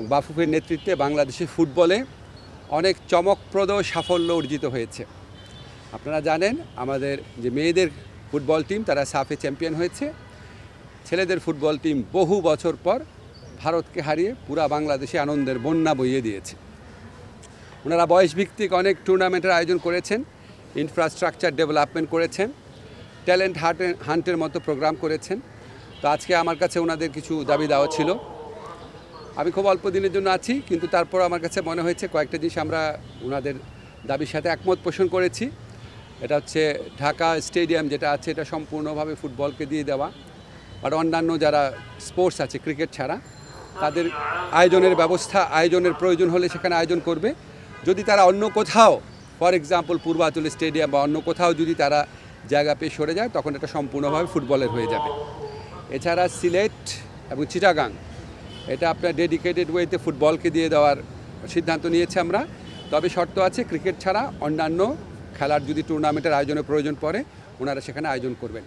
বাফুফের নেতৃত্বে বাংলাদেশের ফুটবলে অনেক চমকপ্রদ সাফল্য অর্জিত হয়েছে। আপনারা জানেন আমাদের যে মেয়েদের ফুটবল টিম তারা সাফে চ্যাম্পিয়ন হয়েছে। ছেলেদের ফুটবল টিম বহু বছর পর ভারতকে হারিয়ে পুরা বাংলাদেশে আনন্দের বন্যা বইয়ে দিয়েছে। ওনারা বয়সভিত্তিক অনেক টুর্নামেন্টের আয়োজন করেছেন, ইনফ্রাস্ট্রাকচার ডেভেলপমেন্ট করেছেন, ট্যালেন্ট হান্টের মতো প্রোগ্রাম করেছেন। তো আজকে আমার কাছে ওনাদের কিছু দাবি দেওয়া ছিল। আমি খুব অল্প দিনের জন্য আছি, কিন্তু তারপর আমার কাছে মনে হয়েছে কয়েকটা জিনিস আমরা ওনাদের দাবির সাথে একমত পোষণ করেছি। এটা হচ্ছে ঢাকা স্টেডিয়াম যেটা আছে এটা সম্পূর্ণভাবে ফুটবলকে দিয়ে দেওয়া, আর অন্যান্য যারা স্পোর্টস আছে ক্রিকেট ছাড়া তাদের আয়োজনের প্রয়োজন হলে সেখানে আয়োজন করবে। যদি তারা অন্য কোথাও ফর এক্সাম্পল পূর্বাঞ্চল স্টেডিয়াম বা অন্য কোথাও যদি তারা জায়গা পেয়ে সরে যায় তখন এটা সম্পূর্ণভাবে ফুটবলের হয়ে যাবে। এছাড়া সিলেট এবং চিটাগাং এটা আপনার ডেডিকেটেড ওয়েতে ফুটবলকে দিয়ে দেওয়ার সিদ্ধান্ত নিয়েছে আমরা। তবে শর্ত আছে, ক্রিকেট ছাড়া অন্যান্য খেলার যদি টুর্নামেন্টের আয়োজনের প্রয়োজন পড়ে ওনারা সেখানে আয়োজন করবেন।